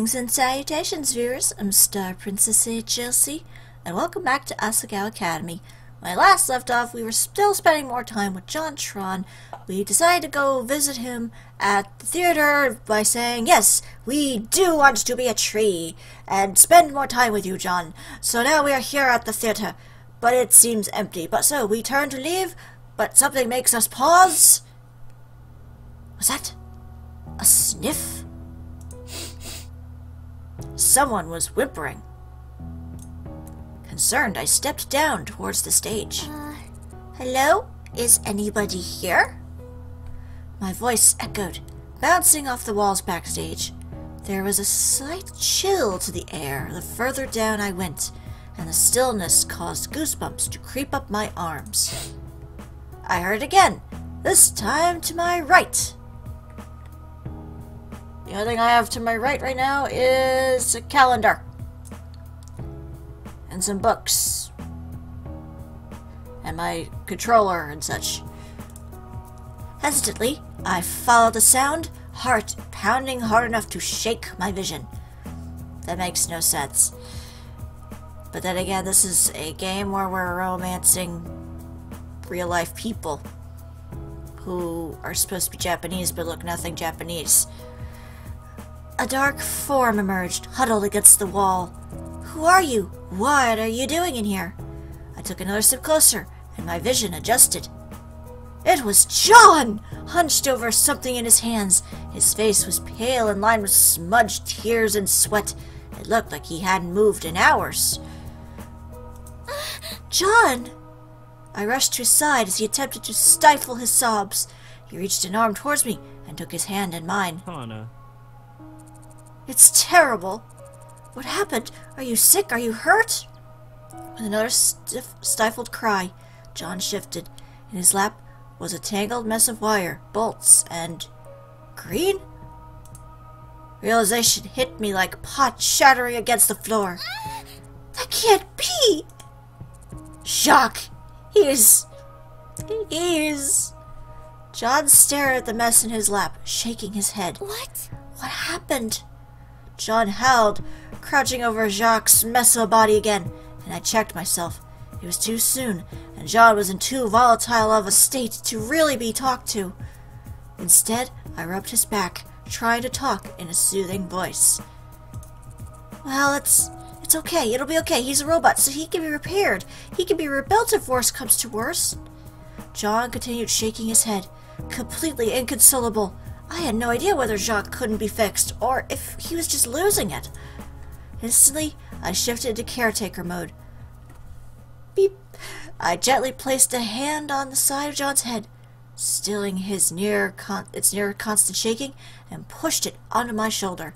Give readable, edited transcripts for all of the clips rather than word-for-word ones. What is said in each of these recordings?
Greetings and salutations, viewers. I'm StarPrincessHLC, and welcome back to Asagao Academy. When I last left off, we were still spending more time with JonTron. We decided to go visit him at the theater by saying, yes, we do want to be a tree and spend more time with you, John. So now we are here at the theater, but it seems empty. But so, we turn to leave, but something makes us pause. Was that a sniff? Someone was whimpering. Concerned, I stepped down towards the stage. Hello? Is anybody here? My voice echoed, bouncing off the walls backstage. There was a slight chill to the air the further down I went, and the stillness caused goosebumps to creep up my arms. I heard again, this time to my right. The only thing I have to my right now is a calendar. And some books. And my controller and such. Hesitantly, I followed the sound, heart pounding hard enough to shake my vision. That makes no sense. But then again, this is a game where we're romancing real-life people who are supposed to be Japanese but look nothing Japanese. A dark form emerged, huddled against the wall. Who are you? What are you doing in here? I took another step closer, and my vision adjusted. It was John! Hunched over something in his hands. His face was pale and lined with smudged tears and sweat. It looked like he hadn't moved in hours. John! I rushed to his side as he attempted to stifle his sobs. He reached an arm towards me and took his hand in mine. Hana. It's terrible. What happened? Are you sick? Are you hurt? With another stifled cry, John shifted. In his lap was a tangled mess of wire, bolts, and... green? Realization hit me like pot shattering against the floor. That can't be! Jacques! He's... John stared at the mess in his lap, shaking his head. What happened? John howled, crouching over Jacques' mess of a body again, and I checked myself. It was too soon, and John was in too volatile of a state to really be talked to. Instead, I rubbed his back, trying to talk in a soothing voice. Well, it's okay. It'll be okay. He's a robot, so he can be repaired. He can be rebuilt if worse comes to worse. John continued shaking his head, completely inconsolable. I had no idea whether Jacques couldn't be fixed, or if he was just losing it. Instantly, I shifted to caretaker mode. Beep. I gently placed a hand on the side of John's head, stilling its near constant shaking, and pushed it onto my shoulder.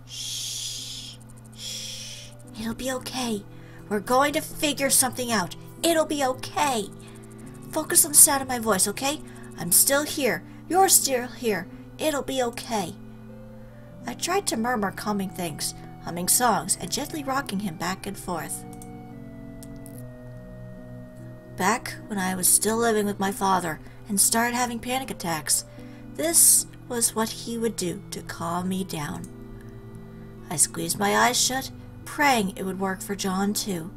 Shh. Shh. It'll be okay. We're going to figure something out. It'll be okay. Focus on the sound of my voice, okay? I'm still here. You're still here. It'll be okay. I tried to murmur calming things, humming songs, and gently rocking him back and forth. Back when I was still living with my father and started having panic attacks, this was what he would do to calm me down. I squeezed my eyes shut, praying it would work for John too.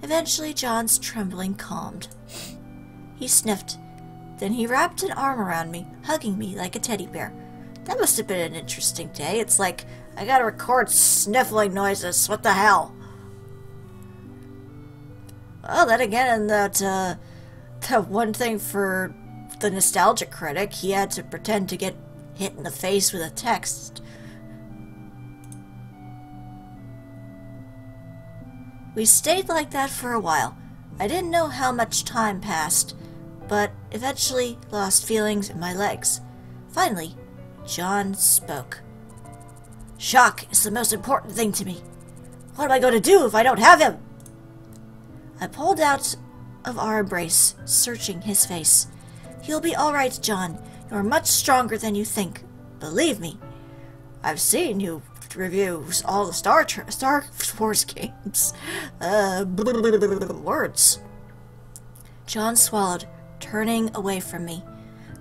Eventually, John's trembling calmed. He sniffed. Then he wrapped an arm around me, hugging me like a teddy bear. That must have been an interesting day. It's like, I gotta record sniffling noises. What the hell? Well, then again, that one thing for the nostalgic critic, he had to pretend to get hit in the face with a text. We stayed like that for a while. I didn't know how much time passed, but eventually lost feelings in my legs. Finally, John spoke. Jacques is the most important thing to me. What am I going to do if I don't have him? I pulled out of our embrace, searching his face. You'll be all right, John. You're much stronger than you think. Believe me. I've seen you review all the Star Wars games. Words. John swallowed, turning away from me.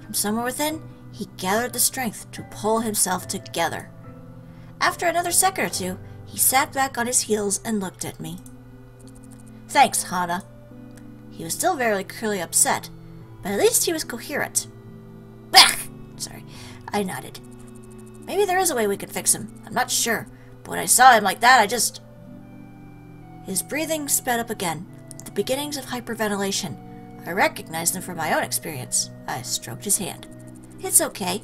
From somewhere within, he gathered the strength to pull himself together. After another second or two, he sat back on his heels and looked at me. Thanks, Hana. He was still very clearly upset, but at least he was coherent. Bah! Sorry, I nodded. Maybe there is a way we could fix him. I'm not sure, but when I saw him like that, I just... His breathing sped up again, the beginnings of hyperventilation. I recognized them from my own experience. I stroked his hand. It's okay.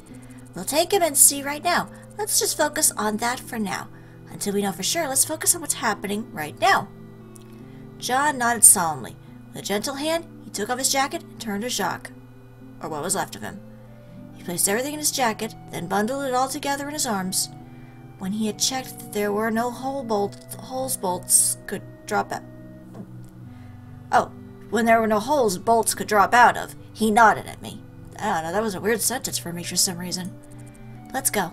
We'll take him and see right now. Let's just focus on that for now. Until we know for sure, let's focus on what's happening right now. John nodded solemnly. With a gentle hand, he took off his jacket and turned to Jacques, or what was left of him. He placed everything in his jacket, then bundled it all together in his arms. When he had checked that there were no bolts could drop out. Oh, when there were no holes bolts could drop out of, he nodded at me. I don't know, that was a weird sentence for me for some reason. Let's go.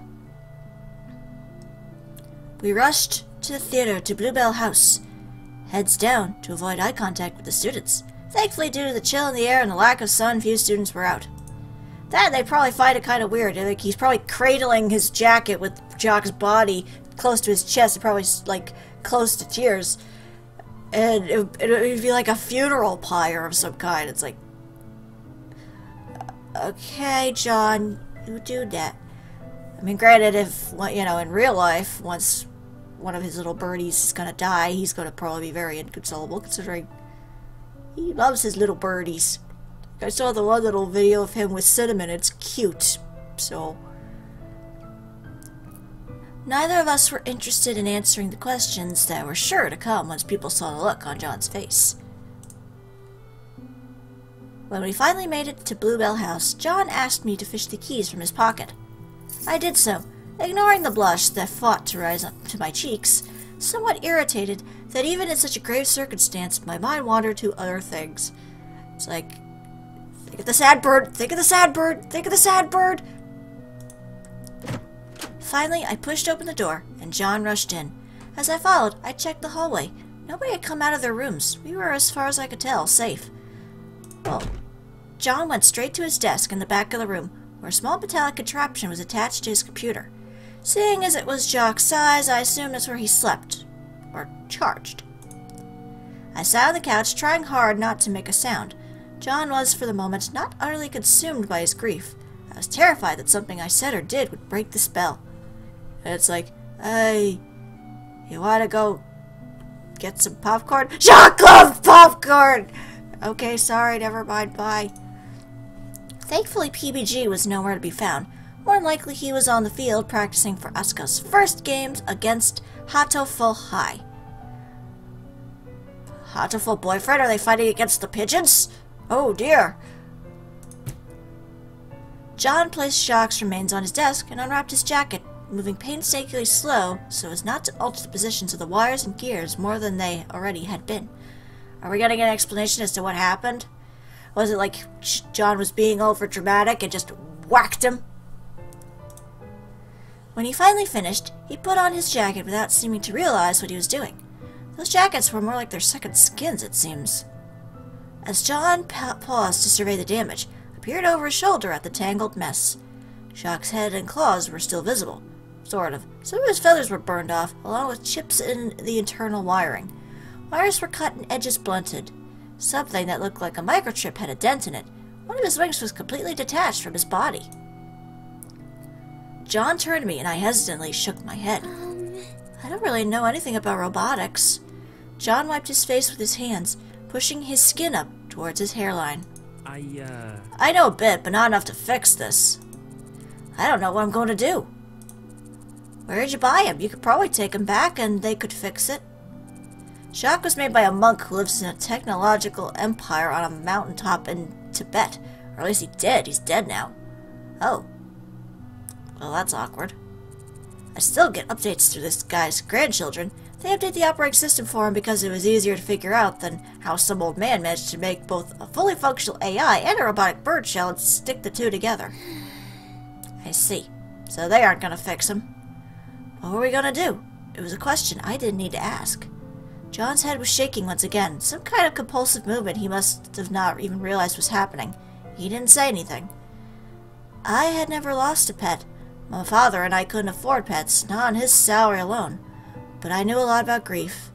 We rushed to the theater to Bluebell House, heads down to avoid eye contact with the students. Thankfully, due to the chill in the air and the lack of sun, few students were out. That, they probably find it kind of weird. Like, he's probably cradling his jacket with Jock's body close to his chest, probably, like, close to tears. And it would be like a funeral pyre of some kind. It's like, okay, John, you do that. I mean, granted, if, you know, in real life, once one of his little birdies is gonna die, he's gonna probably be very inconsolable, considering he loves his little birdies. I saw the one little video of him with Cinnamon. It's cute. So, neither of us were interested in answering the questions that were sure to come once people saw the look on John's face. When we finally made it to Bluebell House, John asked me to fish the keys from his pocket. I did so, ignoring the blush that fought to rise up to my cheeks, somewhat irritated that even in such a grave circumstance, my mind wandered to other things. It's like, think of the sad bird, think of the sad bird, think of the sad bird! Finally, I pushed open the door, and John rushed in. As I followed, I checked the hallway. Nobody had come out of their rooms. We were, as far as I could tell, safe. Well, John went straight to his desk in the back of the room, where a small metallic contraption was attached to his computer. Seeing as it was Jock's size, I assumed that's where he slept. Or charged. I sat on the couch, trying hard not to make a sound. John was, for the moment, not utterly consumed by his grief. I was terrified that something I said or did would break the spell. And it's like, hey, you wanna go get some popcorn? Jacques loves popcorn! Okay, sorry, never mind, bye. Thankfully, PBG was nowhere to be found. More than likely, he was on the field practicing for Asagao's first games against Hatoful High. Hatoful boyfriend? Are they fighting against the pigeons? Oh dear. John placed Jacques' remains on his desk and unwrapped his jacket, moving painstakingly slow so as not to alter the positions of the wires and gears more than they already had been. Are we getting an explanation as to what happened? Was it like John was being over dramatic and just whacked him? When he finally finished, he put on his jacket without seeming to realize what he was doing. Those jackets were more like their second skins, it seems. As John paused to survey the damage, I peered over his shoulder at the tangled mess. Jacques' head and claws were still visible. Sort of. Some of his feathers were burned off, along with chips in the internal wiring. Wires were cut and edges blunted. Something that looked like a microchip had a dent in it. One of his wings was completely detached from his body. John turned to me and I hesitantly shook my head. I don't really know anything about robotics. John wiped his face with his hands, pushing his skin up towards his hairline. I know a bit, but not enough to fix this. I don't know what I'm going to do. Where did you buy him? You could probably take him back and they could fix it. Jacques was made by a monk who lives in a technological empire on a mountaintop in Tibet. Or at least he did. He's dead now. Oh. Well, that's awkward. I still get updates through this guy's grandchildren. They update the operating system for him because it was easier to figure out than how some old man managed to make both a fully functional AI and a robotic bird shell and stick the two together. I see. So they aren't going to fix him. What were we going to do? It was a question I didn't need to ask. John's head was shaking once again. Some kind of compulsive movement he must have not even realized was happening. He didn't say anything. I had never lost a pet. My father and I couldn't afford pets, not on his salary alone. But I knew a lot about grief.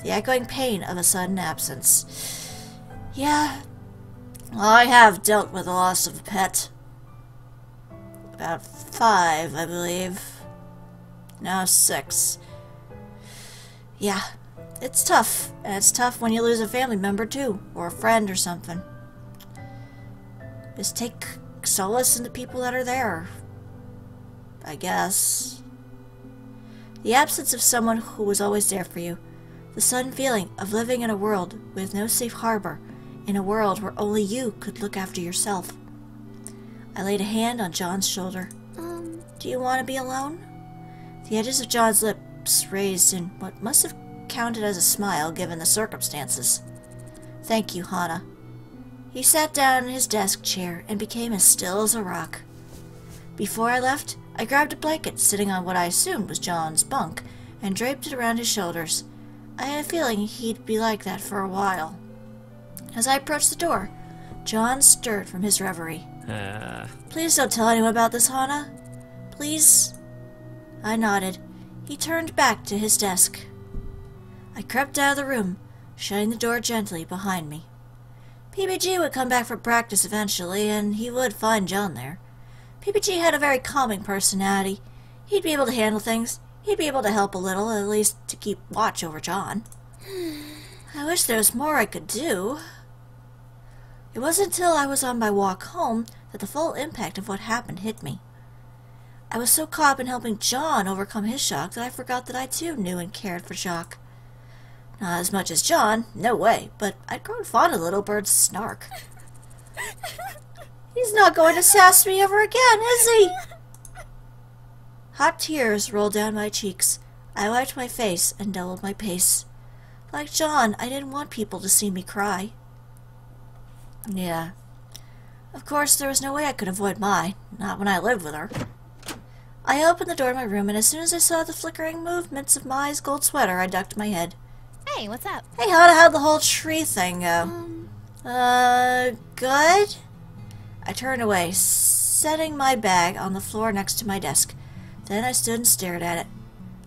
The echoing pain of a sudden absence. Yeah, well, I have dealt with the loss of a pet. About 5, I believe. No, 6. Yeah, it's tough. And it's tough when you lose a family member, too. Or a friend or something. Just take solace in the people that are there. I guess. The absence of someone who was always there for you. The sudden feeling of living in a world with no safe harbor. In a world where only you could look after yourself. I laid a hand on John's shoulder. Do you want to be alone? The edges of John's lips raised in what must have counted as a smile given the circumstances. Thank you, Hana. He sat down in his desk chair and became as still as a rock. Before I left, I grabbed a blanket sitting on what I assumed was John's bunk and draped it around his shoulders. I had a feeling he'd be like that for a while. As I approached the door, John stirred from his reverie. Please don't tell anyone about this, Hana. Please? I nodded. He turned back to his desk. I crept out of the room, shutting the door gently behind me. PBG would come back from practice eventually, and he would find John there. PBG had a very calming personality. He'd be able to handle things. He'd be able to help a little, at least to keep watch over John. I wish there was more I could do. It wasn't until I was on my walk home that the full impact of what happened hit me. I was so caught up in helping John overcome his shock that I forgot that I too knew and cared for Jacques. Not as much as John, no way, but I'd grown fond of Little Bird's snark. He's not going to sass me ever again, is he? Hot tears rolled down my cheeks. I wiped my face and doubled my pace. Like John, I didn't want people to see me cry. Yeah. Of course, there was no way I could avoid Mai, not when I lived with her. I opened the door of my room, and as soon as I saw the flickering movements of Mai's gold sweater, I ducked my head. Hey, what's up? Hey, how'd the whole tree thing go? Good? I turned away, setting my bag on the floor next to my desk. Then I stood and stared at it.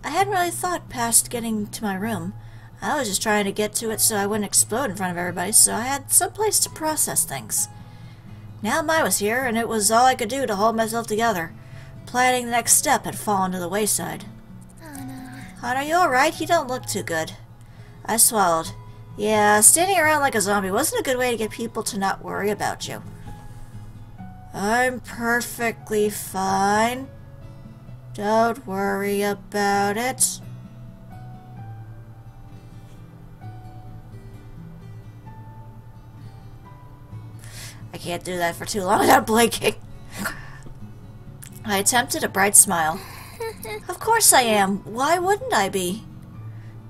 I hadn't really thought past getting to my room. I was just trying to get to it so I wouldn't explode in front of everybody, so I had some place to process things. Now Mai was here, and it was all I could do to hold myself together. Planning the next step had fallen to the wayside. Hana, you alright? You don't look too good. I swallowed. Yeah, standing around like a zombie wasn't a good way to get people to not worry about you. I'm perfectly fine. Don't worry about it. I can't do that for too long without blinking. I attempted a bright smile. Of course I am. Why wouldn't I be?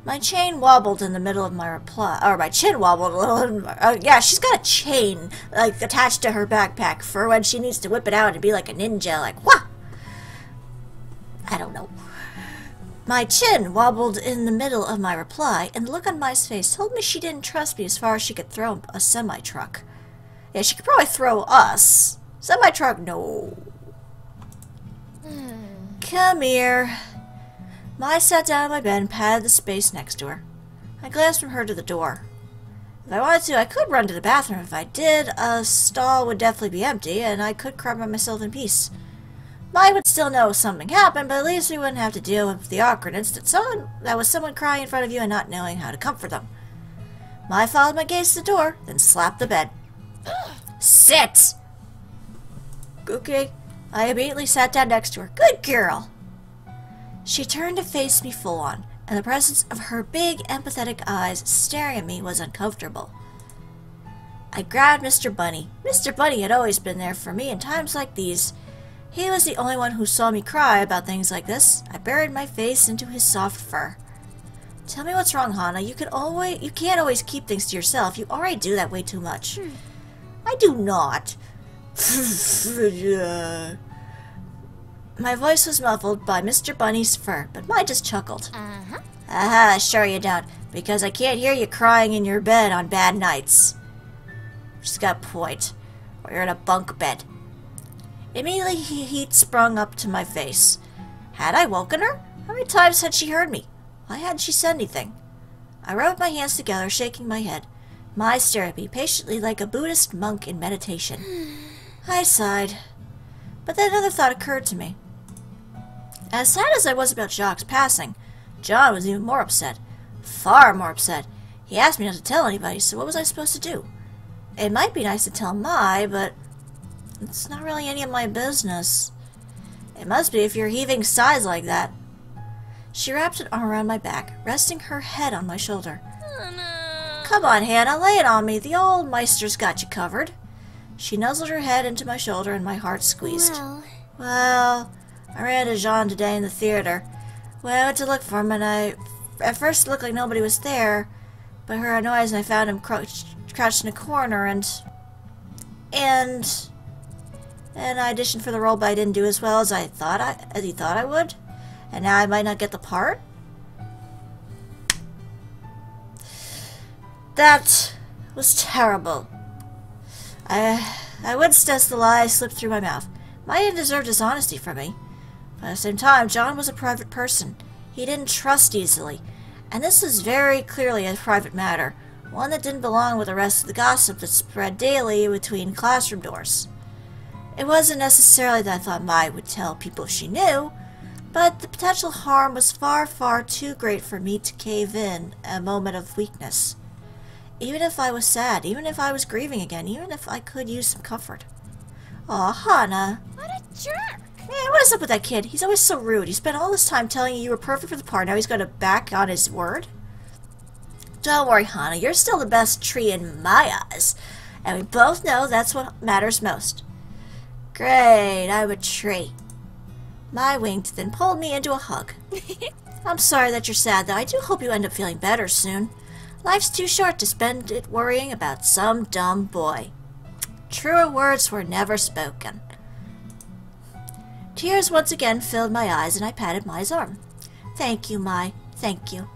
My chain wobbled in the middle of my reply. Or my chin wobbled a little. Yeah, she's got a chain like attached to her backpack for when she needs to whip it out and be like a ninja, like, wah! I don't know. My chin wobbled in the middle of my reply, and the look on Mai's face told me she didn't trust me as far as she could throw a semi-truck. Yeah, she could probably throw us. Semi-truck, no. Come here. Mai sat down on my bed and patted the space next to her. I glanced from her to the door. If I wanted to, I could run to the bathroom. If I did, a stall would definitely be empty, and I could cry by myself in peace. Mai would still know something happened, but at least we wouldn't have to deal with the awkwardness that was someone crying in front of you and not knowing how to comfort them. Mai followed my gaze to the door, then slapped the bed. Sit! Okay. I immediately sat down next to her. Good girl! She turned to face me full on, and the presence of her big, empathetic eyes staring at me was uncomfortable. I grabbed Mr. Bunny. Mr. Bunny had always been there for me in times like these. He was the only one who saw me cry about things like this. I buried my face into his soft fur. Tell me what's wrong, Hana. You can't always keep things to yourself. You already do that way too much. I do not. My voice was muffled by Mr. Bunny's fur, but Mai just chuckled. Aha, sure you don't, because I can't hear you crying in your bed on bad nights. She's got a point. Or you're in a bunk bed. Immediately, heat sprung up to my face. Had I woken her? How many times had she heard me? Why hadn't she said anything? I rubbed my hands together, shaking my head. My stare at me, patiently like a Buddhist monk in meditation. I sighed. But then another thought occurred to me. As sad as I was about Jacques passing, John was even more upset. Far more upset. He asked me not to tell anybody, so what was I supposed to do? It might be nice to tell Mai, but it's not really any of my business. It must be if you're heaving sighs like that. She wrapped an arm around my back, resting her head on my shoulder. Oh, no. Come on, Hannah, lay it on me. The old Meister's got you covered. She nuzzled her head into my shoulder and my heart squeezed. Well, I ran into Jean today in the theater. When I went to look for him, and at first it looked like nobody was there, but I heard a noise and I found him crouched in a corner, and I auditioned for the role, but I didn't do as well as he thought I would, and now I might not get the part. That was terrible. I winced as the lie slipped through my mouth. Maya didn't deserve dishonesty from me. But at the same time, John was a private person. He didn't trust easily. And this was very clearly a private matter. One that didn't belong with the rest of the gossip that spread daily between classroom doors. It wasn't necessarily that I thought Maya would tell people she knew, but the potential harm was far, far too great for me to cave in a moment of weakness. Even if I was sad, even if I was grieving again, even if I could use some comfort. Aw, Hannah. What a jerk! Man, what is up with that kid? He's always so rude. He spent all this time telling you were perfect for the part. Now he's going to back on his word? Don't worry, Hannah. You're still the best tree in my eyes. And we both know that's what matters most. Great, I'm a tree. Mai winked, then pulled me into a hug. I'm sorry that you're sad, though. I do hope you end up feeling better soon. Life's too short to spend it worrying about some dumb boy. Truer words were never spoken. Tears once again filled my eyes, and I patted Mai's arm. Thank you, Mai. Thank you.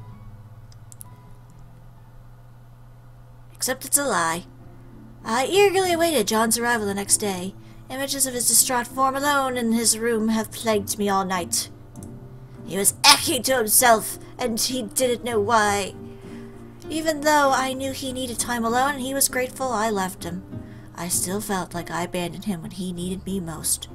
Except it's a lie. I eagerly awaited John's arrival the next day. Images of his distraught form alone in his room have plagued me all night. He was aching to himself, and he didn't know why. Even though I knew he needed time alone and he was grateful I left him, I still felt like I abandoned him when he needed me most.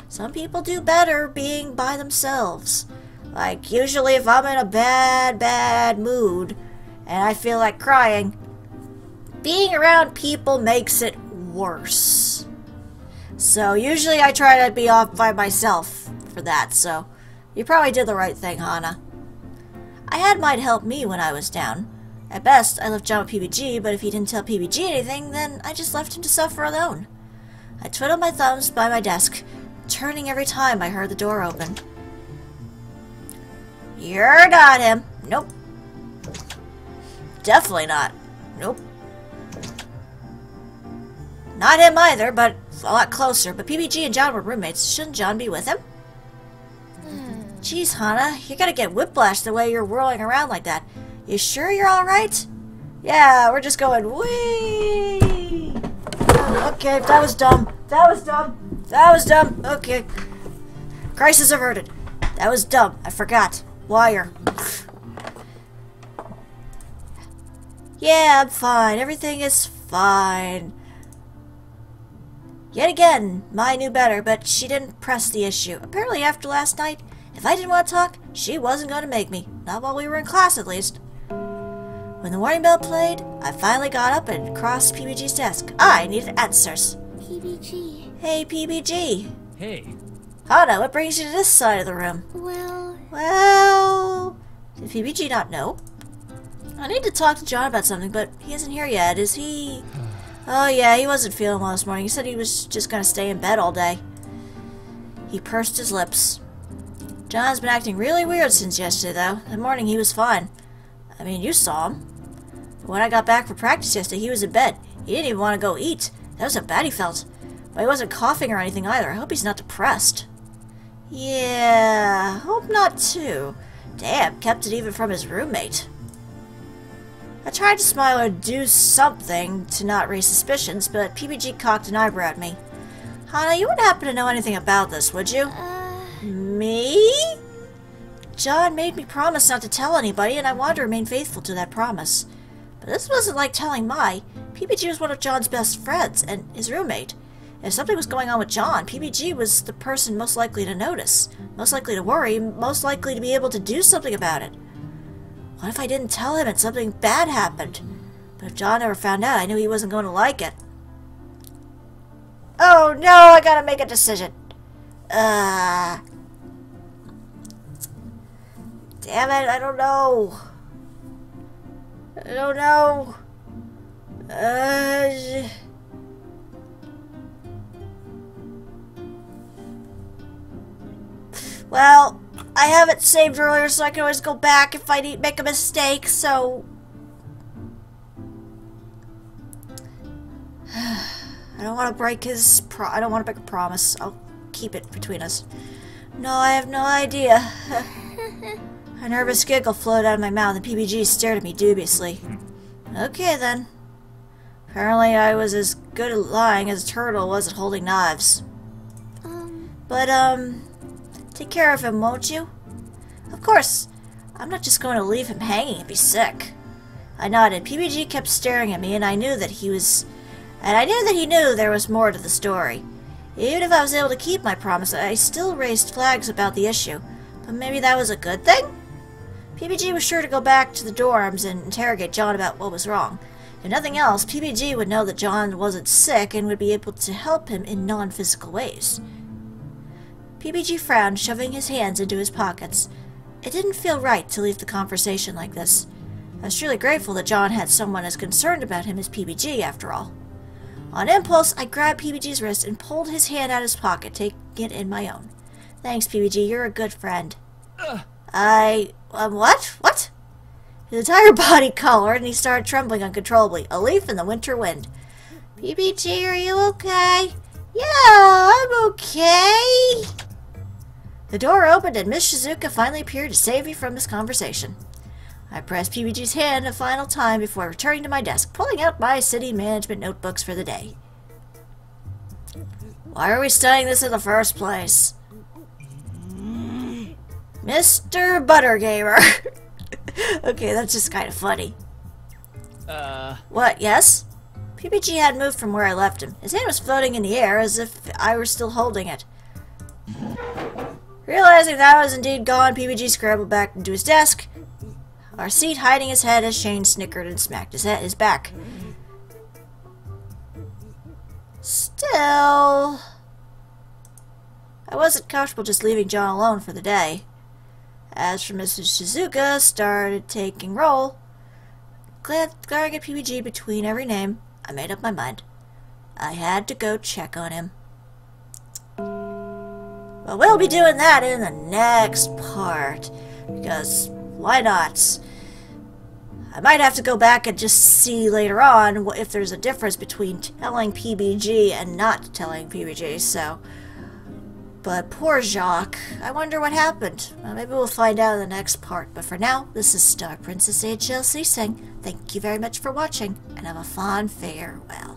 Some people do better being by themselves. Like, usually if I'm in a bad mood and I feel like crying, being around people makes it worse. So usually I try to be off by myself for that, so you probably did the right thing, Hannah. I had Mike help me when I was down. At best, I left John with PBG, but if he didn't tell PBG anything, then I just left him to suffer alone. I twiddled my thumbs by my desk, turning every time I heard the door open. You're not him. Nope. Definitely not. Nope. Not him either, but a lot closer. But PBG and John were roommates. Shouldn't John be with him? Jeez, Hannah, you're gonna get whiplash the way you're whirling around like that. You sure you're alright? Yeah, we're just going whee! Okay, that was dumb. That was dumb. That was dumb. Okay. Crisis averted. That was dumb. I forgot. Wire. Yeah, I'm fine. Everything is fine. Yet again, Mai knew better, but she didn't press the issue. Apparently after last night, if I didn't want to talk, she wasn't going to make me. Not while we were in class, at least. When the warning bell played, I finally got up and crossed PBG's desk. I needed answers. PBG. Hey, PBG. Hey. Hannah, what brings you to this side of the room? Well... Did PBG not know? I need to talk to John about something, but he isn't here yet, is he? Oh yeah, he wasn't feeling well this morning. He said he was just going to stay in bed all day. He pursed his lips. John's been acting really weird since yesterday, though. That morning he was fine. I mean, you saw him. But when I got back for practice yesterday, he was in bed. He didn't even want to go eat. That was how bad he felt. But he wasn't coughing or anything either. I hope he's not depressed. Yeah, hope not too. Damn, kept it even from his roommate. I tried to smile or do something to not raise suspicions, but PBG cocked an eyebrow at me. Hana, you wouldn't happen to know anything about this, would you? Me? John made me promise not to tell anybody, and I wanted to remain faithful to that promise. But this wasn't like telling Mai. PBG was one of John's best friends, and his roommate. If something was going on with John, PBG was the person most likely to notice, most likely to worry, most likely to be able to do something about it. What if I didn't tell him and something bad happened? But if John ever found out, I knew he wasn't going to like it. Oh no, I gotta make a decision. Damn it, I don't know. I don't know. Well, I have it saved earlier, so I can always go back if I make a mistake, so... I don't want to break his I don't want to break a promise. I'll keep it between us. No, I have no idea. A nervous giggle flowed out of my mouth, and PBG stared at me dubiously. Okay, then. Apparently I was as good at lying as a turtle was at holding knives. But, take care of him, won't you? Of course. I'm not just going to leave him hanging if he's sick. I nodded. PBG kept staring at me, and I knew that he knew there was more to the story. Even if I was able to keep my promise, I still raised flags about the issue. But maybe that was a good thing? PBG was sure to go back to the dorms and interrogate John about what was wrong. If nothing else, PBG would know that John wasn't sick and would be able to help him in non-physical ways. PBG frowned, shoving his hands into his pockets. It didn't feel right to leave the conversation like this. I was truly grateful that John had someone as concerned about him as PBG, after all. On impulse, I grabbed PBG's wrist and pulled his hand out of his pocket, taking it in my own. Thanks, PBG. You're a good friend. What? What? His entire body colored, and he started trembling uncontrollably, a leaf in the winter wind. PBG, are you okay? Yeah, I'm okay. The door opened, and Miss Shizuka finally appeared to save me from this conversation. I pressed PBG's hand a final time before returning to my desk, pulling out my city management notebooks for the day. Why are we studying this in the first place? Mr. Buttergamer. Okay, that's just kind of funny. What, yes? PBG had moved from where I left him. His hand was floating in the air as if I were still holding it. Realizing that I was indeed gone, PBG scrambled back into his desk, our seat hiding his head as Shane snickered and smacked his back. Still... I wasn't comfortable just leaving John alone for the day. As for Mrs. Shizuka started taking roll, glaring at PBG between every name, I made up my mind. I had to go check on him. But we'll be doing that in the next part, because why not? I might have to go back and just see later on if there's a difference between telling PBG and not telling PBG, so... But poor Jacques, I wonder what happened. Well, maybe we'll find out in the next part, but for now, this is StarPrincessHLC saying thank you very much for watching, and have a fond farewell.